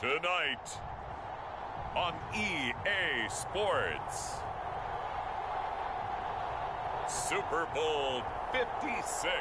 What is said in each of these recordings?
Tonight on EA Sports, Super Bowl 56.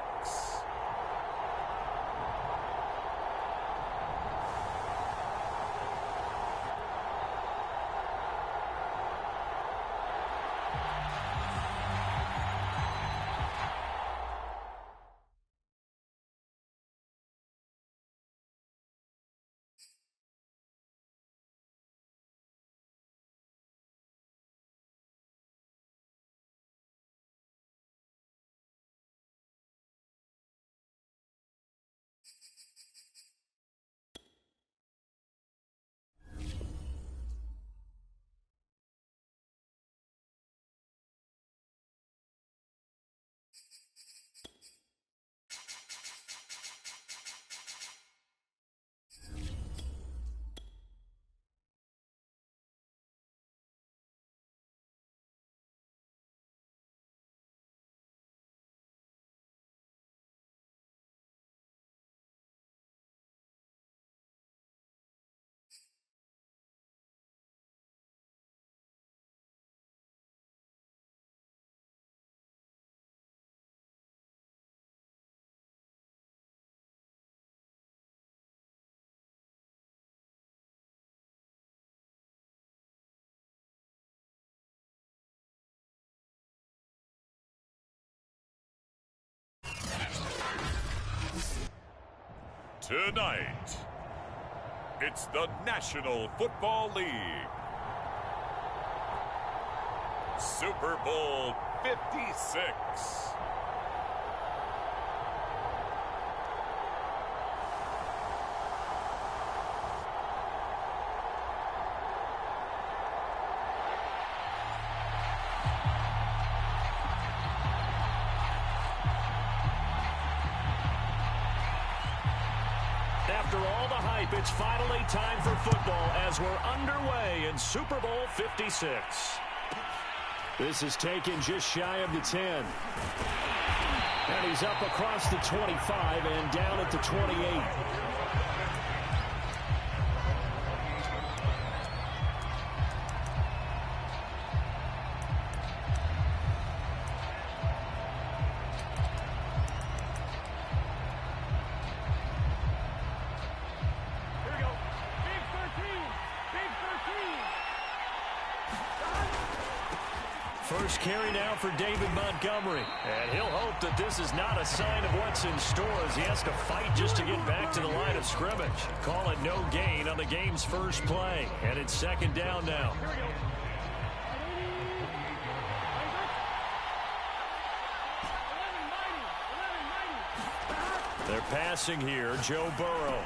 Tonight, it's the National Football League. Super Bowl 56. After all the hype, it's finally time for football as we're underway in Super Bowl 56. This is taken just shy of the 10. And he's up across the 25 and down at the 28. First carry now for David Montgomery. And he'll hope that this is not a sign of what's in store as he has to fight just to get back to the line of scrimmage. Call it no gain on the game's first play. And it's second down now. They're passing here, Joe Burrow.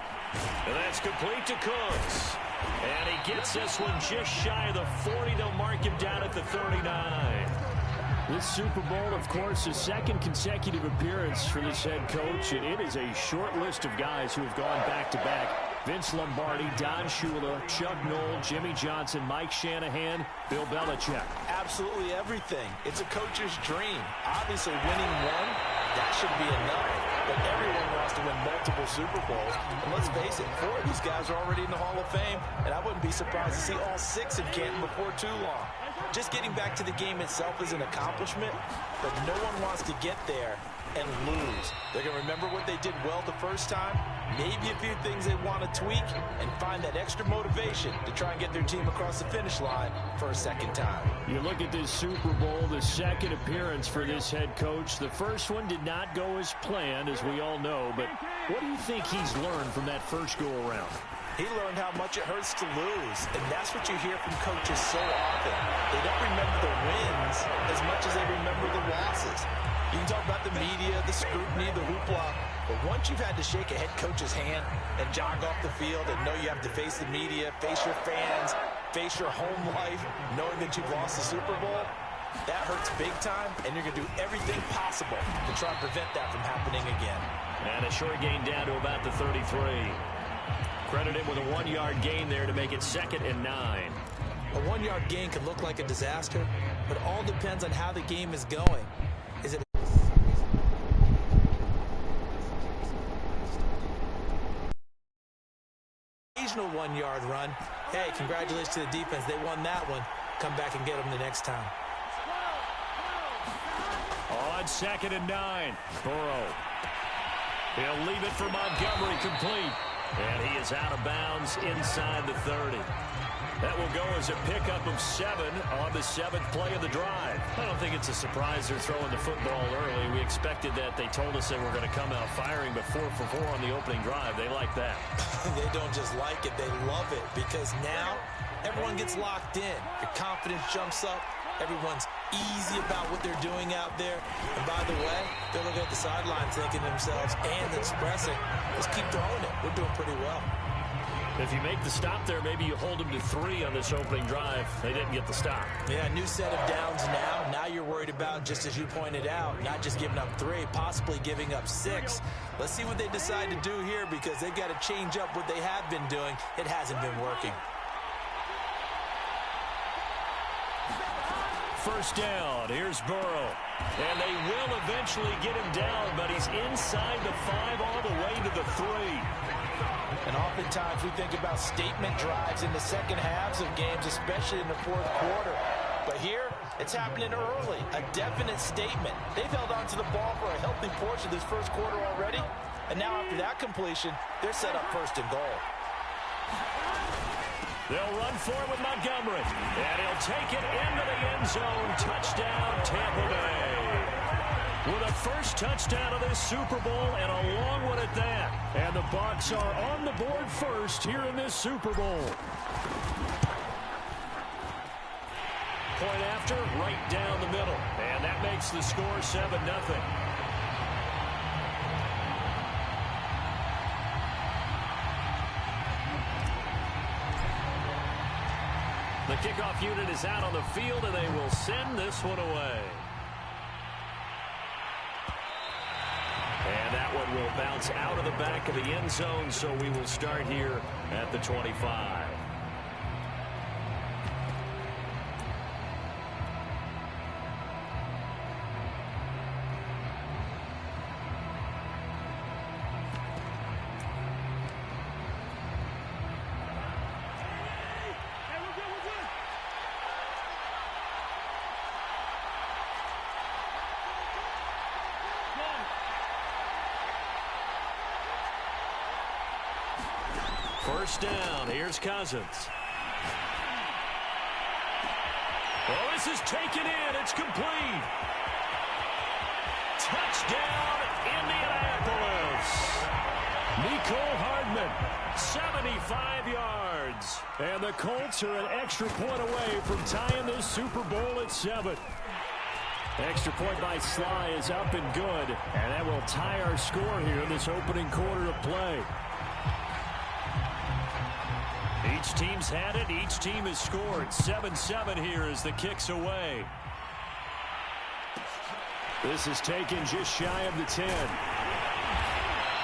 And that's complete to Cooks. And he gets this one just shy of the 40. They'll mark him down at the 39. This Super Bowl, of course, his second consecutive appearance for this head coach, and it is a short list of guys who have gone back-to-back. Vince Lombardi, Don Shula, Chuck Noll, Jimmy Johnson, Mike Shanahan, Bill Belichick. Absolutely everything. It's a coach's dream. Obviously, winning one, that should be enough. But everyone wants to win multiple Super Bowls. And let's face it, 4 of these guys are already in the Hall of Fame, and I wouldn't be surprised to see all 6 in Canton before too long. Just getting back to the game itself is an accomplishment, but no one wants to get there and lose. They're going to remember what they did well the first time, maybe a few things they want to tweak, and find that extra motivation to try and get their team across the finish line for a second time. You look at this Super Bowl, the second appearance for this head coach. The first one did not go as planned, as we all know, but what do you think he's learned from that first go-around? He learned how much it hurts to lose, and that's what you hear from coaches so often. They don't remember the wins as much as they remember the losses. You can talk about the media, the scrutiny, the hoopla, but once you've had to shake a head coach's hand and jog off the field and know you have to face the media, face your fans, face your home life, knowing that you've lost the Super Bowl, that hurts big time, and you're going to do everything possible to try and prevent that from happening again. And a short gain down to about the 33. Credit him with a 1-yard gain there to make it 2nd and 9. A 1-yard gain can look like a disaster, but all depends on how the game is going. Is it traditional 1-yard run. Hey, congratulations to the defense. They won that one. Come back and get them the next time. On 2nd and 9, Burrow. He'll leave it for Montgomery, complete. And he is out of bounds inside the 30. That will go as a pickup of 7 on the 7th play of the drive. I don't think it's a surprise they're throwing the football early. We expected that. They told us they were going to come out firing, but 4 for 4 on the opening drive. They like that. They don't just like it, they love it, because now everyone gets locked in. Your confidence jumps up. Everyone's easy about what they're doing out there. And by the way, they're looking at the sideline thinking to themselves and expressing, let's keep throwing it. We're doing pretty well. If you make the stop there, maybe you hold them to 3 on this opening drive. They didn't get the stop. Yeah, new set of downs now. Now you're worried about, just as you pointed out, not just giving up 3, possibly giving up 6. Let's see what they decide to do here, because they've got to change up what they have been doing. It hasn't been working. First down, here's Burrow. And they will eventually get him down, but he's inside the 5 all the way to the 3. And oftentimes we think about statement drives in the second halves of games, especially in the fourth quarter. But here, it's happening early, a definite statement. They've held on to the ball for a healthy portion of this first quarter already. And now after that completion, they're set up 1st and goal. They'll run for it with Montgomery. And he'll take it into the end zone. Touchdown, Tampa Bay. With a first touchdown of this Super Bowl, and a long one at that. And the Bucs are on the board first here in this Super Bowl. Point after, right down the middle. And that makes the score 7-0. The kickoff unit is out on the field, and they will send this one away. And that one will bounce out of the back of the end zone, so we will start here at the 25. First down, here's Cousins. Oh, this is taken in. It's complete. Touchdown, Indianapolis. Nicole Hardman, 75 yards. And the Colts are an extra point away from tying this Super Bowl at 7. Extra point by Sly is up and good. And that will tie our score here in this opening quarter of play. Each team's had it. Each team has scored. 7-7 here as the kick's away. This is taken just shy of the 10.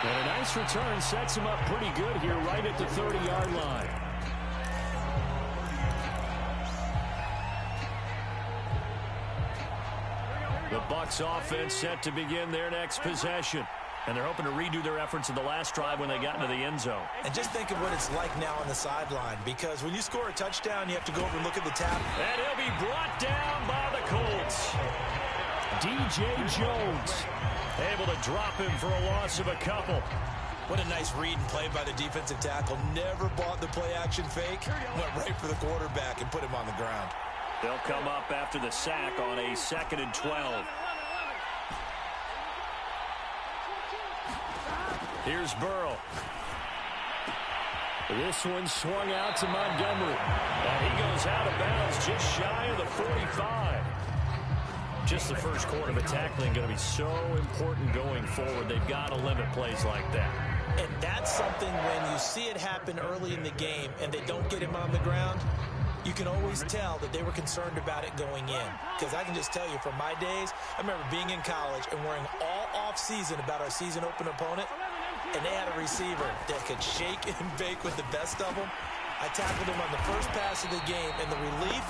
And a nice return sets him up pretty good here right at the 30-yard line. The Bucs offense set to begin their next possession. And they're hoping to redo their efforts in the last drive when they got into the end zone. And just think of what it's like now on the sideline, because when you score a touchdown, you have to go over and look at the tap. And he'll be brought down by the Colts. DJ Jones able to drop him for a loss of a couple. What a nice read and play by the defensive tackle. Never bought the play-action fake. Went right for the quarterback and put him on the ground. They'll come up after the sack on a 2nd and 12. Here's Burrow. This one swung out to Montgomery. And he goes out of bounds just shy of the 45. Just the first quarter of a tackling going to be so important going forward. They've got to limit plays like that. And that's something when you see it happen early in the game and they don't get him on the ground, you can always tell that they were concerned about it going in. Because I can just tell you from my days, I remember being in college and worrying all off-season about our season open opponent. And they had a receiver that could shake and bake with the best of them. I tackled him on the first pass of the game, and the relief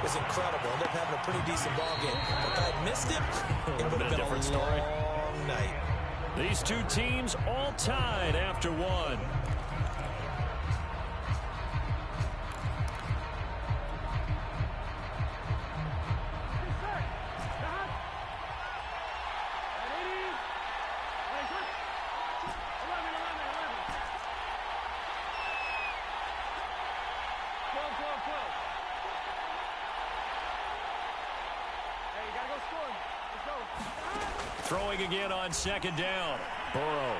was incredible. Ended up having a pretty decent ball game. But if I had missed him, it would have been a different story. Long night. These two teams all tied after one. Throwing again on second down. Burrow.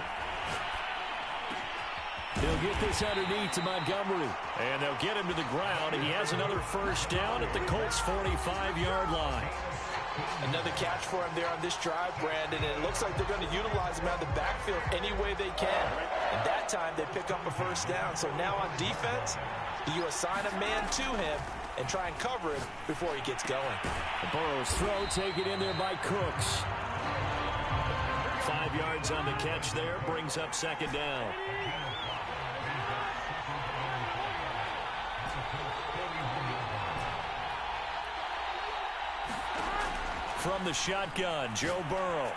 They'll get this underneath to Montgomery. And they'll get him to the ground. He has another first down at the Colts' 45-yard line. Another catch for him there on this drive, Brandon, and it looks like they're going to utilize him out of the backfield any way they can. And that time they pick up a first down. So now on defense, you assign a man to him and try and cover him before he gets going. Burrow's throw taken in there by Cooks. 5 yards on the catch there, brings up second down. From the shotgun, Joe Burrow.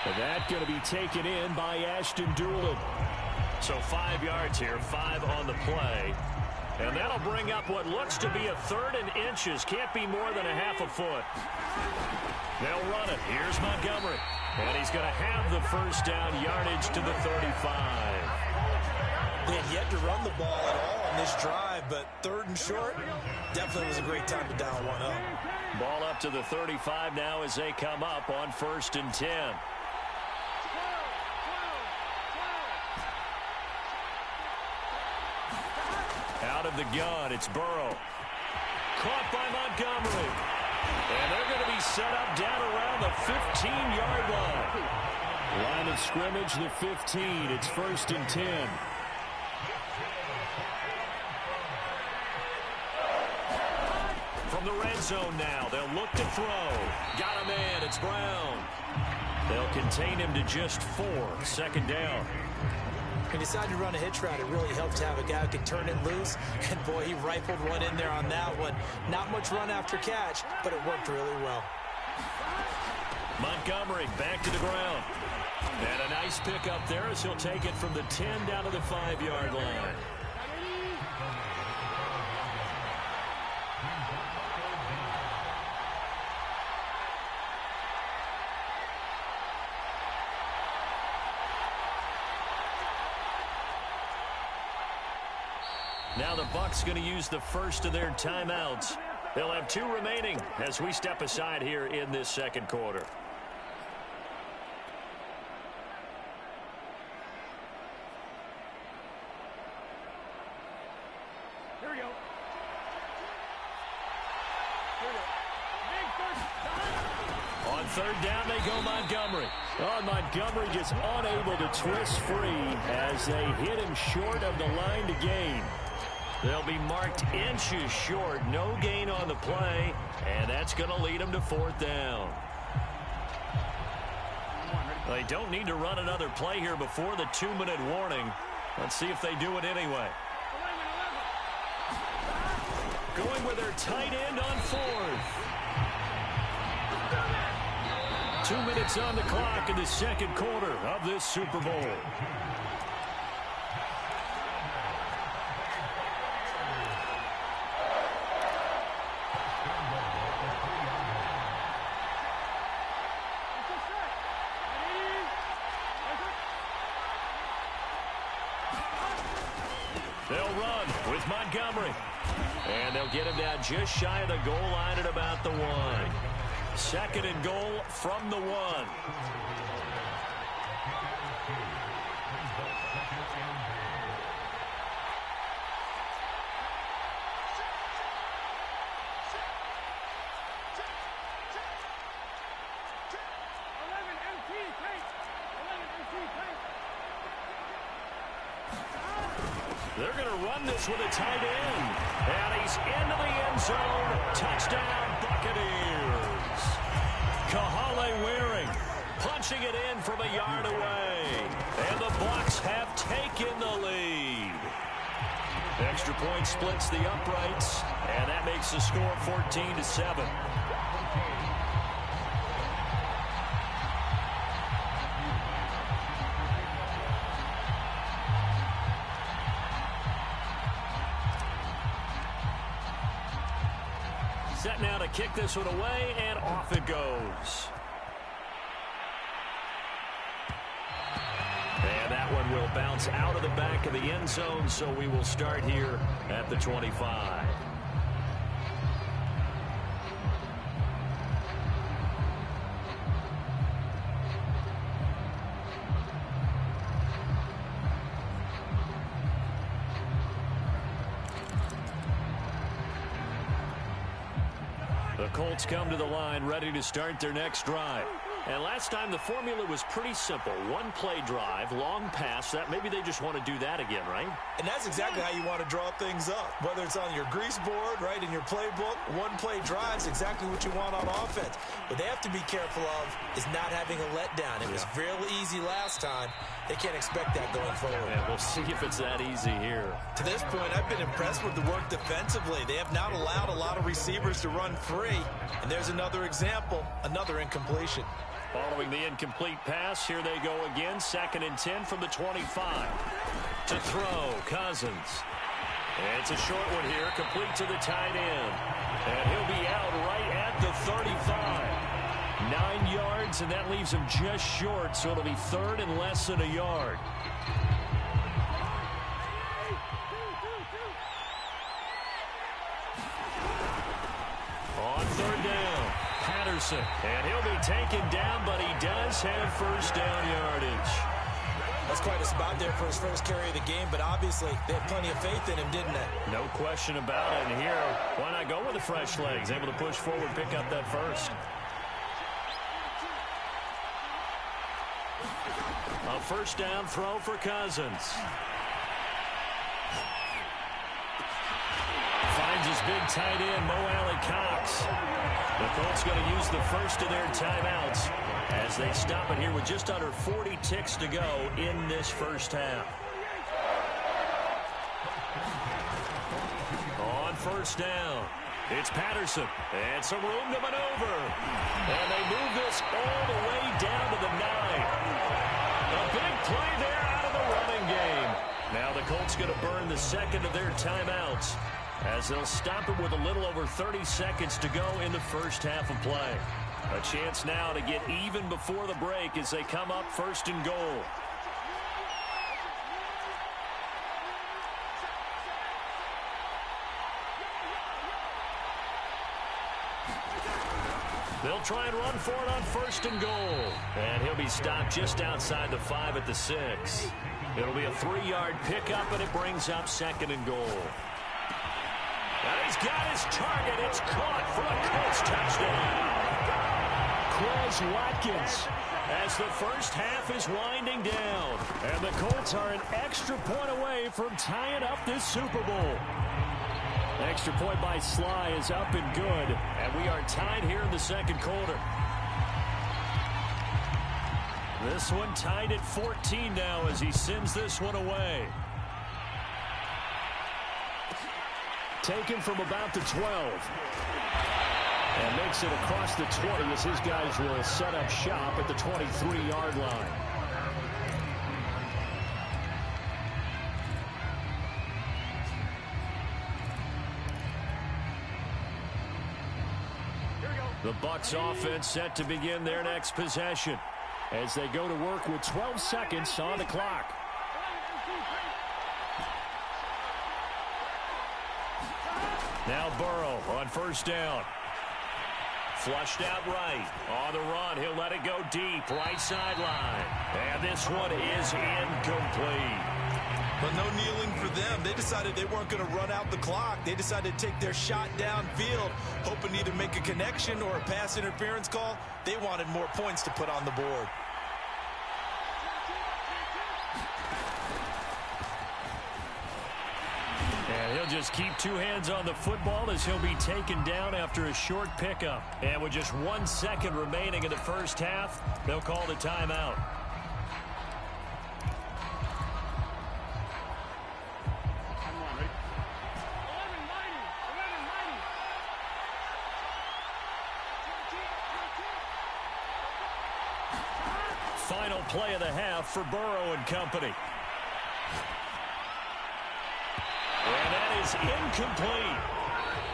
And that going to be taken in by Ashton Doolin. So 5 yards here, 5 on the play. And that'll bring up what looks to be a 3rd and inches. Can't be more than a half a foot. They'll run it. Here's Montgomery. And he's going to have the first down, yardage to the 35. They had yet to run the ball at all on this drive, but 3rd and short definitely was a great time to dial one up. Ball up to the 35 now as they come up on 1st and 10. Out of the gun, it's Burrow. Caught by Montgomery. And they're going to be set up down around the 15-yard line. Line of scrimmage, the 15. It's 1st and 10. From the red zone now, they'll look to throw. Got a man, it's Brown. They'll contain him to just 4. 2nd down. He decided to run a hitch route. It really helped to have a guy who could turn it loose. And, boy, he rifled one in there on that one. Not much run after catch, but it worked really well. Montgomery back to the ground. And a nice pickup there as he'll take it from the 10 down to the 5-yard line. Now the Bucs going to use the first of their timeouts. They'll have 2 remaining as we step aside here in this 2nd quarter. Here we go. On 3rd down, they go Montgomery. Oh, Montgomery just unable to twist free as they hit him short of the line to gain. They'll be marked inches short. No gain on the play, and that's going to lead them to 4th down. They don't need to run another play here before the 2-minute warning. Let's see if they do it anyway. Going with their tight end on 4th. 2 minutes on the clock in the 2nd quarter of this Super Bowl. They'll run with Montgomery. And they'll get him down just shy of the goal line at about the 1. 2nd and goal from the 1. They're going to run this with a tight end. And he's into the end zone. Touchdown, Buccaneers. Kahale Waring punching it in from a yard away. And the Bucs have taken the lead. Extra point splits the uprights. And that makes the score 14-7. Set now to kick this one away, and off it goes. And that one will bounce out of the back of the end zone, so we will start here at the 25. The Colts come to the line ready to start their next drive. And last time the formula was pretty simple. One play drive, long pass. That maybe they just want to do that again, right? And that's exactly how you want to draw things up. Whether it's on your grease board, right, in your playbook, one play drive is exactly what you want on offense. What they have to be careful of is not having a letdown. It was real easy last time. They can't expect that going forward. Yeah, we'll see if it's that easy here. To this point, I've been impressed with the work defensively. They have not allowed a lot of receivers to run free. And there's another example, another incompletion. Following the incomplete pass, here they go again. 2nd and 10 from the 25. To throw, Cousins. And it's a short one here, complete to the tight end. And he'll be out right at the 35. 9 yards, and that leaves him just short, so it'll be 3rd and less than a yard. On 3rd down, Patterson. And he'll be taken down, but he does have first down yardage. That's quite a spot there for his first carry of the game, but obviously they had plenty of faith in him, didn't they? No question about it. And here, why not go with the fresh legs? Able to push forward, pick up that first. A first down throw for Cousins. Finds his big tight end, Mo Alley-Cox. The Colts going to use the first of their timeouts as they stop it here with just under 40 ticks to go in this first half. On first down, it's Patterson. And some room to maneuver. And they move this all the way down to the 9. A big play there out of the running game. Now the Colts going to burn the second of their timeouts as they'll stop it with a little over 30 seconds to go in the first half of play. A chance now to get even before the break as they come up 1st and goal. They'll try and run for it on 1st and goal. And he'll be stopped just outside the 5 at the 6. It'll be a 3-yard pickup, and it brings up 2nd and goal. And he's got his target. It's caught for a Colts touchdown. Quez Watkins as the first half is winding down. And the Colts are an extra point away from tying up this Super Bowl. Extra point by Sly is up and good. And we are tied here in the 2nd quarter. This one tied at 14 now as he sends this one away. Taken from about the 12. And makes it across the 20 as his guys will set up shop at the 23-yard line. The Bucs offense set to begin their next possession as they go to work with 12 seconds on the clock. Now Burrow on 1st down. Flushed out right. On the run, he'll let it go deep. Right sideline. And this one is incomplete. But no kneeling for them. They decided they weren't going to run out the clock. They decided to take their shot downfield, hoping to either make a connection or a pass interference call. They wanted more points to put on the board. And he'll just keep 2 hands on the football as he'll be taken down after a short pickup. And with just 1 second remaining in the first half, they'll call the timeout. Final play of the half for Burrow and company. And that is incomplete.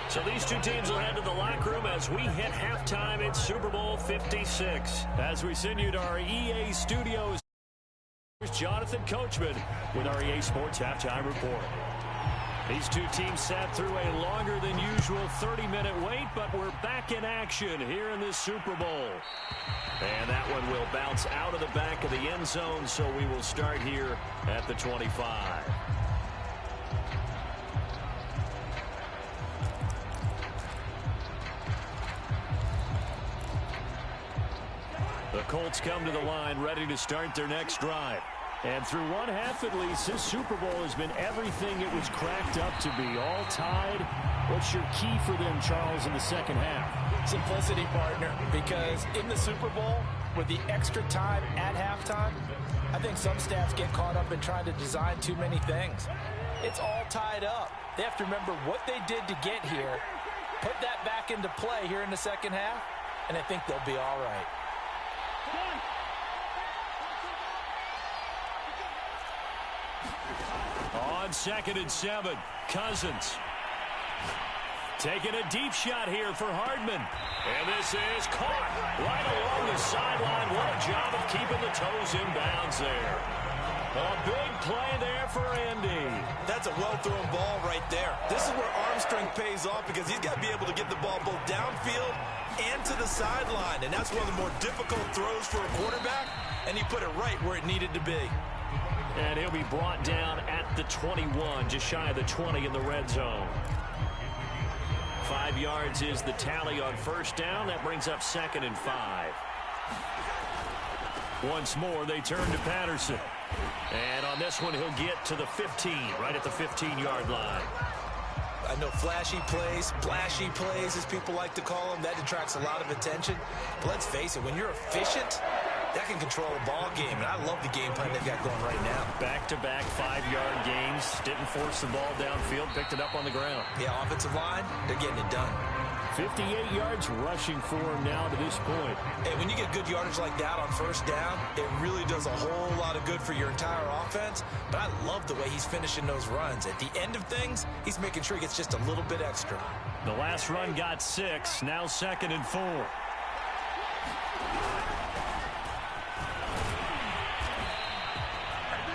So these two teams will head to the locker room as we hit halftime in Super Bowl 56. As we send you to our EA studios, here's Jonathan Coachman with our EA Sports Halftime Report. These two teams sat through a longer than usual 30-minute wait, but we're back in action here in this Super Bowl. And that one will bounce out of the back of the end zone, so we will start here at the 25. The Colts come to the line ready to start their next drive. And through one half at least, this Super Bowl has been everything it was cracked up to be. All tied. What's your key for them, Charles, in the second half? Simplicity, partner, because in the Super Bowl, with the extra time at halftime, I think some staffs get caught up in trying to design too many things. It's all tied up. They have to remember what they did to get here, put that back into play here in the second half, and I think they'll be all right. On 2nd and 7, Cousins. Taking a deep shot here for Hardman. And this is caught right along the sideline. What a job of keeping the toes in bounds there. A big play there for Andy. That's a well-thrown ball right there. This is where arm strength pays off because he's got to be able to get the ball both downfield and to the sideline. And that's one of the more difficult throws for a quarterback, and he put it right where it needed to be. And he'll be brought down at the 21, just shy of the 20 in the red zone. 5 yards is the tally on first down. That brings up 2nd and 5. Once more, they turn to Patterson. And on this one, he'll get to the 15, right at the 15-yard line. I know flashy plays, splashy plays, as people like to call them, that attracts a lot of attention. But let's face it, when you're efficient, that can control a ball game. And I love the game plan they've got going right now. Back-to-back 5-yard games. Didn't force the ball downfield. Picked it up on the ground. Yeah, offensive line, they're getting it done. 58 yards rushing for him now to this point. Hey, when you get good yardage like that on first down, it really does a whole lot of good for your entire offense. But I love the way he's finishing those runs. At the end of things, he's making sure he gets just a little bit extra. The last run got 6. Now 2nd and 4.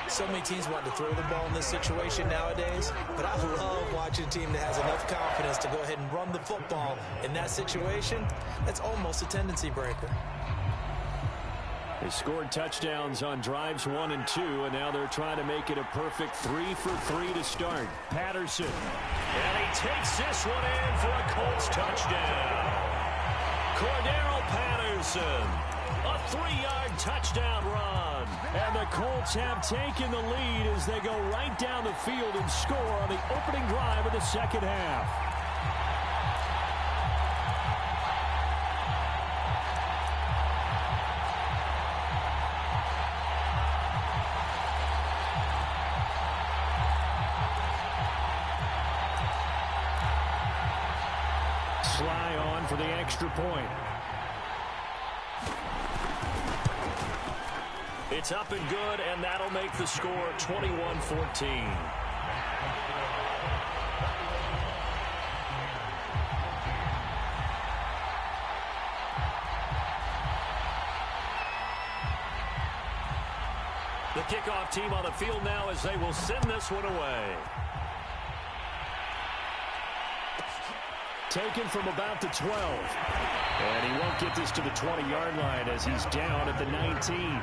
So many teams want to throw the ball in this situation nowadays, but I love watching a team that has enough confidence to go ahead and run the football in that situation. That's almost a tendency breaker. They scored touchdowns on drives 1 and 2, and now they're trying to make it a perfect 3 for 3 to start. Patterson. And he takes this one in for a Colts touchdown. Cordero Patterson. A 3-yard touchdown run. And the Colts have taken the lead as they go right down the field and score on the opening drive of the second half. Sly on for the extra point. It's up and good, and that'll make the score 21-14. The kickoff team on the field now as they will send this one away. Taken from about the 12. And he won't get this to the 20-yard line as he's down at the 19.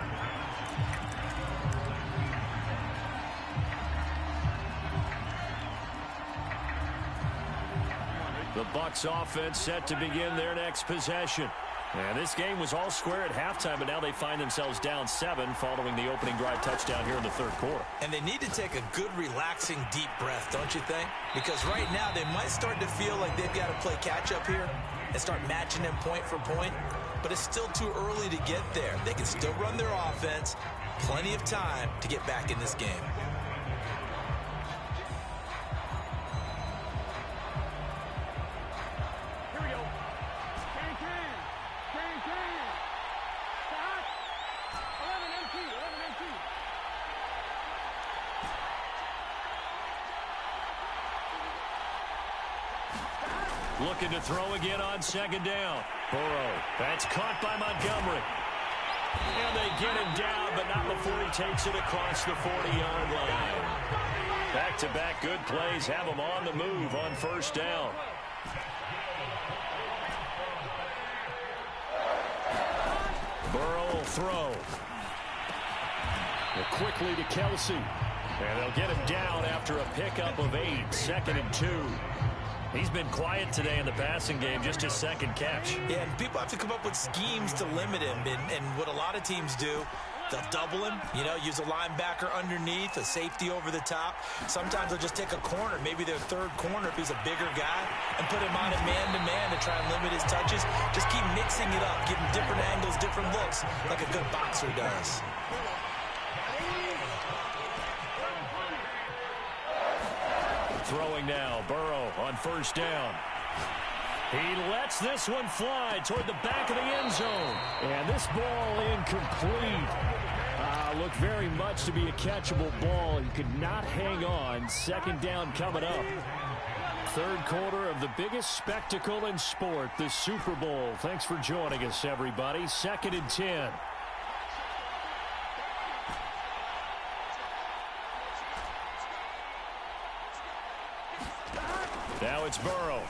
The Bucs offense set to begin their next possession. And this game was all square at halftime, but now they find themselves down 7 following the opening drive touchdown here in the third quarter. And they need to take a good, relaxing, deep breath, don't you think? Because right now they might start to feel like they've got to play catch-up here and start matching them point for point. But it's still too early to get there. They can still run their offense. Plenty of time to get back in this game. Looking to throw again on second down. Burrow. That's caught by Montgomery. And they get him down, but not before he takes it across the 40-yard line. Back-to-back good plays have him on the move on first down. Burrow will throw. Quickly to Kelsey. And they'll get him down after a pickup of 8. 2nd and 2. He's been quiet today in the passing game, just his second catch. Yeah, and people have to come up with schemes to limit him. And what a lot of teams do, they'll double him, use a linebacker underneath, a safety over the top. Sometimes they'll just take a corner, maybe their third corner if he's a bigger guy, and put him on it man-to-man to try and limit his touches. Just keep mixing it up, give him different angles, different looks, like a good boxer does. Throwing now, Burrow on first down. He lets this one fly toward the back of the end zone. And this ball incomplete. Looked very much to be a catchable ball. He could not hang on. Second down coming up. Third quarter of the biggest spectacle in sport, the Super Bowl. Thanks for joining us, everybody. 2nd and 10. Now it's Burrow.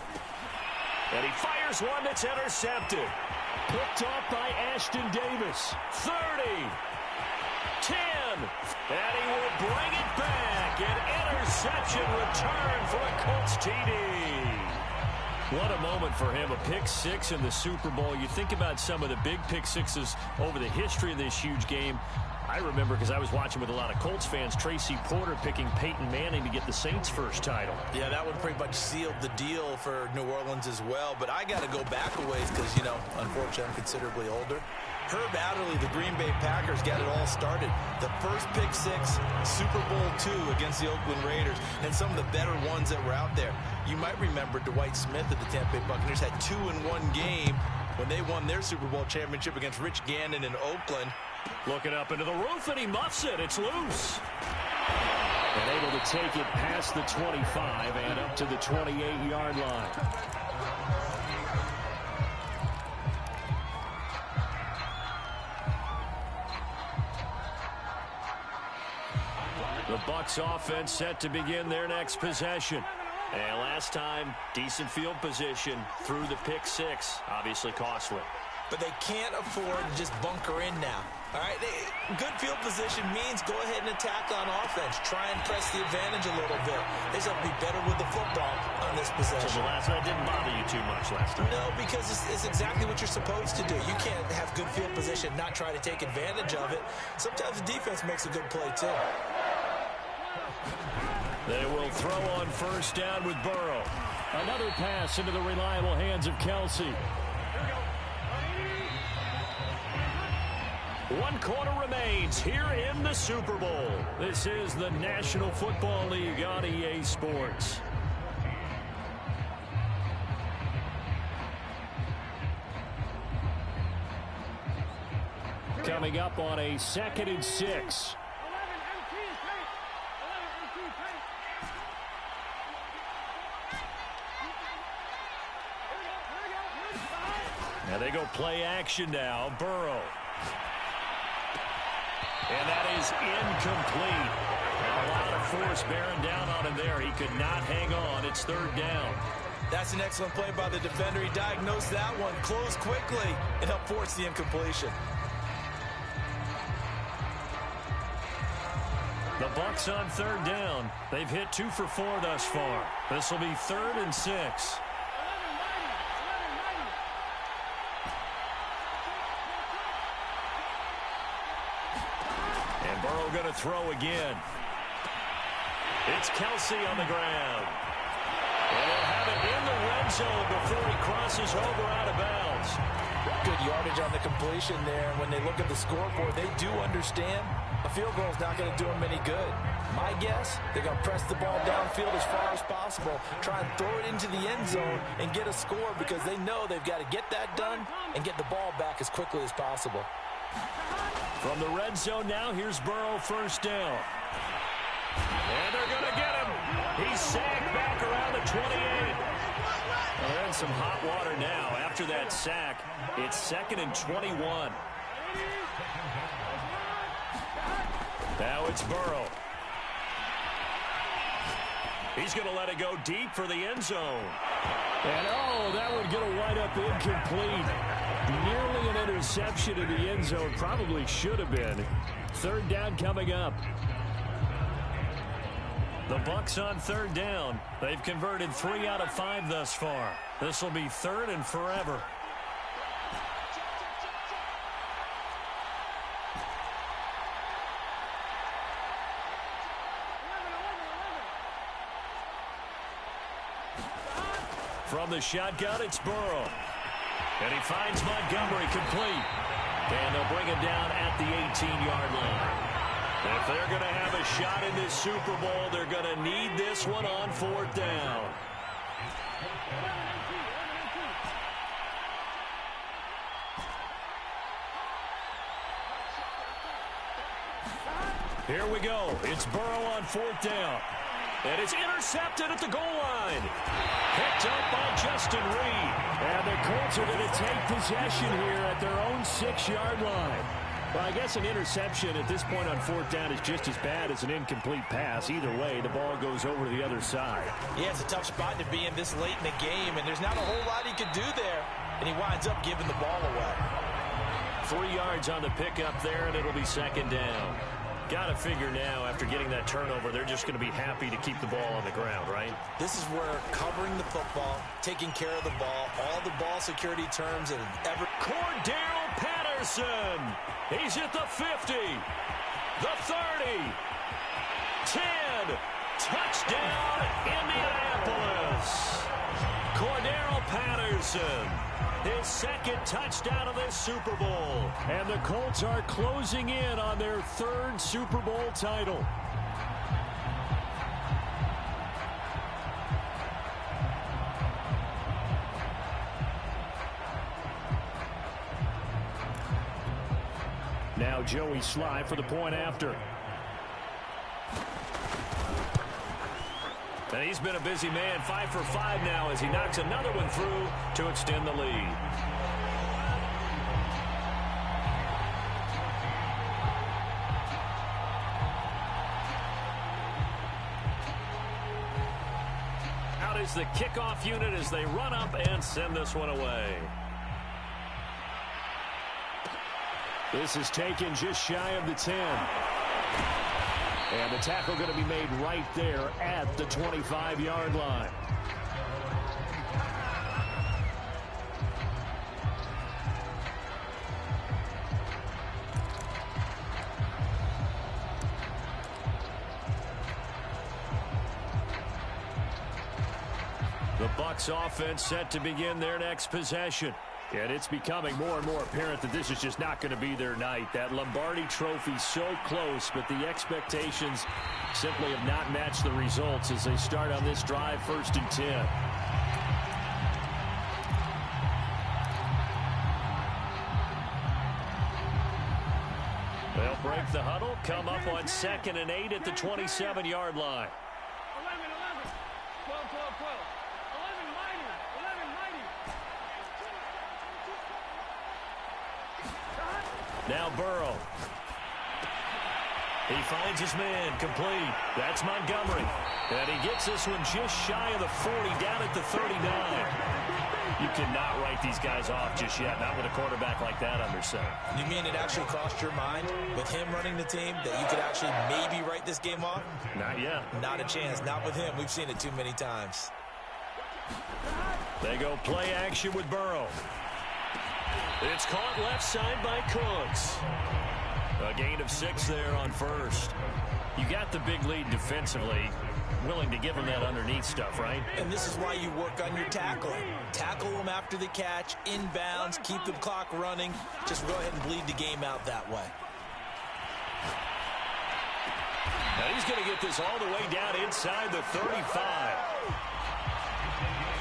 And he fires one that's intercepted. Picked off by Ashton Davis. 30. 10. And he will bring it back. An interception return for a Colts TD. What a moment for him. A pick six in the Super Bowl. You think about some of the big pick sixes over the history of this huge game. I remember, because I was watching with a lot of Colts fans, Tracy Porter picking Peyton Manning to get the Saints' first title. Yeah, that one pretty much sealed the deal for New Orleans as well. But I got to go back a ways because, unfortunately, I'm considerably older. Herb Adderley, the Green Bay Packers, got it all started. The first pick six, Super Bowl II against the Oakland Raiders, and some of the better ones that were out there. You might remember Dwight Smith of the Tampa Bay Buccaneers had 2 in one game when they won their Super Bowl championship against Rich Gannon in Oakland. Looking up into the roof, and he muffs it. It's loose. And able to take it past the 25 and up to the 28-yard line. The Bucs offense set to begin their next possession. And last time, decent field position through the pick six. Obviously costly. But they can't afford to just bunker in now. All right, good field position means go ahead and attack on offense. Try and press the advantage a little bit. They just have to be better with the football on this possession. So the last night didn't bother you too much last time. No, because it's exactly what you're supposed to do. You can't have good field position, not try to take advantage of it. Sometimes the defense makes a good play, too. They will throw on first down with Burrow. Another pass into the reliable hands of Kelsey. 1 quarter remains here in the Super Bowl. This is the National Football League on EA Sports. Coming up on a 2nd and 6. Now they go play action now. Burrow. And that is incomplete. A lot of force bearing down on him there. He could not hang on. It's 3rd down. That's an excellent play by the defender. He diagnosed that one, closed quickly, and helped force the incompletion. The Bucs on 3rd down. They've hit 2 for 4 thus far. This will be 3rd and 6. Burrow going to throw again. It's Kelsey on the ground. And they'll have it in the red zone before he crosses over out of bounds. Good yardage on the completion there. And when they look at the scoreboard, they do understand a field goal is not going to do them any good. My guess, they're going to press the ball downfield as far as possible, try and throw it into the end zone and get a score because they know they've got to get that done and get the ball back as quickly as possible. From the red zone now, here's Burrow, first down. And they're going to get him. He's sacked back around the 28. Well, they're in some hot water now. After that sack, it's 2nd and 21. Now it's Burrow. He's going to let it go deep for the end zone. And, that would get a wind up incomplete. Nearly an interception in the end zone. Probably should have been. 3rd down coming up. The Bucs on third down. They've converted 3 out of 5 thus far. This will be third and forever. From the shotgun, it's Burrow. And he finds Montgomery complete. And they'll bring him down at the 18-yard line. If they're going to have a shot in this Super Bowl, they're going to need this one on fourth down. Here we go. It's Burrow on fourth down. And it's intercepted at the goal line. Picked up by Justin Reed. And the Colts are going to take possession here at their own 6-yard line. Well, I guess an interception at this point on fourth down is just as bad as an incomplete pass. Either way, the ball goes over to the other side. Yeah, it's a tough spot to be in this late in the game, and there's not a whole lot he could do there. And he winds up giving the ball away. 3 yards on the pickup there, and it'll be second down. Got to figure now, after getting that turnover, they're just going to be happy to keep the ball on the ground, right? This is where covering the football, taking care of the ball, all the ball security terms that have ever... Cordero Patterson. He's at the 50, the 30, 10. Touchdown, Indianapolis. Cordero Patterson, his second touchdown of this Super Bowl. And the Colts are closing in on their third Super Bowl title. Now Joey Sly for the point after. And he's been a busy man, 5 for 5 now as he knocks another one through to extend the lead. Out is the kickoff unit as they run up and send this one away. This is taken just shy of the 10. And the tackle going to be made right there at the 25-yard line. The Bucs offense set to begin their next possession. And it's becoming more and more apparent that this is just not going to be their night. That Lombardi trophy so close, but the expectations simply have not matched the results as they start on this drive, 1st and 10. They'll break the huddle, come up on 2nd and 8 at the 27-yard line. 11, 12, 12. 11 mighty. Now Burrow. He finds his man complete. That's Montgomery. And he gets this one just shy of the 40 down at the 39. You cannot write these guys off just yet, not with a quarterback like that under center. You mean it actually crossed your mind with him running the team that you could actually maybe write this game off? Not yet. Not a chance. Not with him. We've seen it too many times. They go play action with Burrow. It's caught left side by Cooks. A gain of 6 there on first. You got the big lead defensively. Willing to give them that underneath stuff, right? And this is why you work on your tackling. Tackle them after the catch, inbounds, keep the clock running. Just go ahead and bleed the game out that way. Now he's going to get this all the way down inside the 35.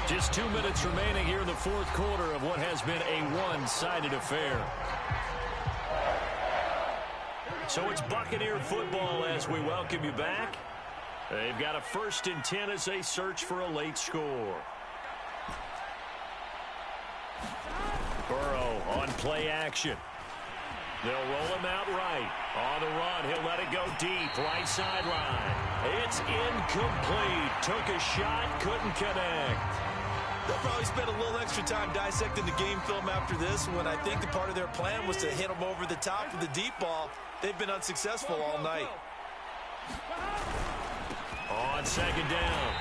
Just 2 minutes remaining here in the fourth quarter of what has been a one-sided affair. So it's Buccaneer football as we welcome you back. They've got a 1st and 10 as they search for a late score. Burrow on play action. They'll roll him out right. On the run, he'll let it go deep, right sideline. It's incomplete. Took a shot, couldn't connect. They'll probably spend a little extra time dissecting the game film after this when I think the part of their plan was to hit them over the top with the deep ball. They've been unsuccessful all night. On second down,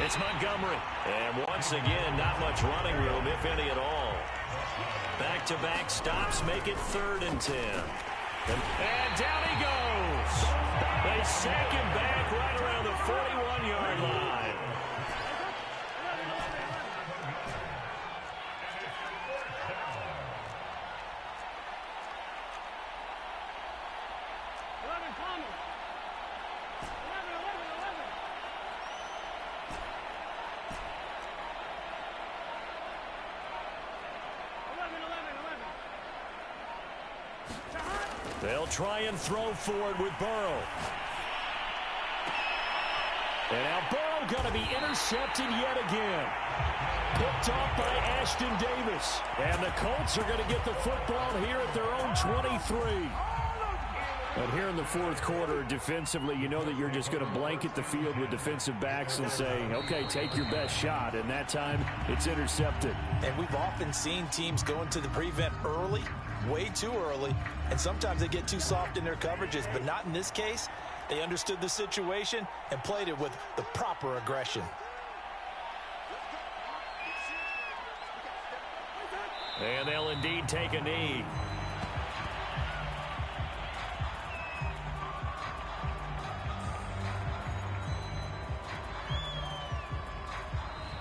it's Montgomery. And once again, not much running room, if any at all. Back-to-back stops make it 3rd and 10. And down he goes. They sack him back right around the 41-yard line. They'll try and throw for it with Burrow. And now Burrow going to be intercepted yet again. Picked off by Ashton Davis. And the Colts are going to get the football here at their own 23. But here in the 4th quarter, defensively, you know that you're just going to blanket the field with defensive backs and say, okay, take your best shot. And that time, it's intercepted. And we've often seen teams go into the prevent early, way too early, and sometimes they get too soft in their coverages, but not in this case. They understood the situation and played it with the proper aggression. And they'll indeed take a knee.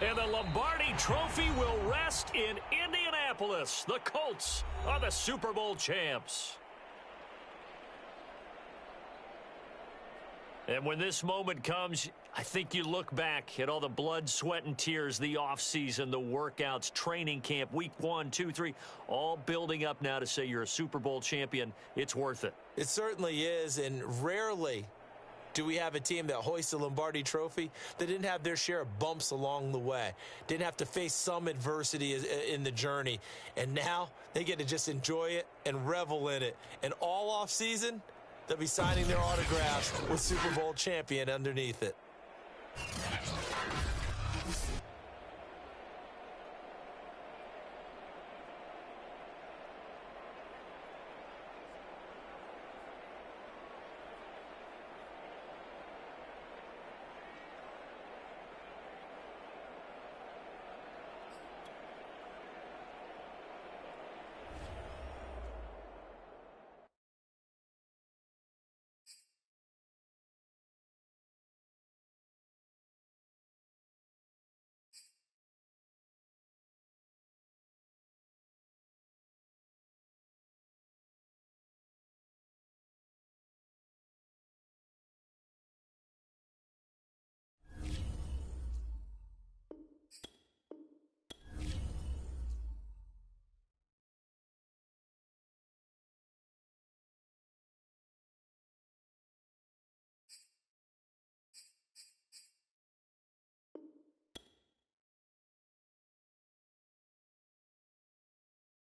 And the Lombardi Trophy will rest in Indianapolis. The Colts are the Super Bowl champs. And when this moment comes, I think you look back at all the blood, sweat, and tears, the offseason, the workouts, training camp, week 1, 2, 3, all building up now to say you're a Super Bowl champion. It's worth it. It certainly is, and rarely do we have a team that hoists the Lombardi Trophy that didn't have their share of bumps along the way, didn't have to face some adversity in the journey, and now they get to just enjoy it and revel in it. And all off season, they'll be signing their autographs with Super Bowl champion underneath it.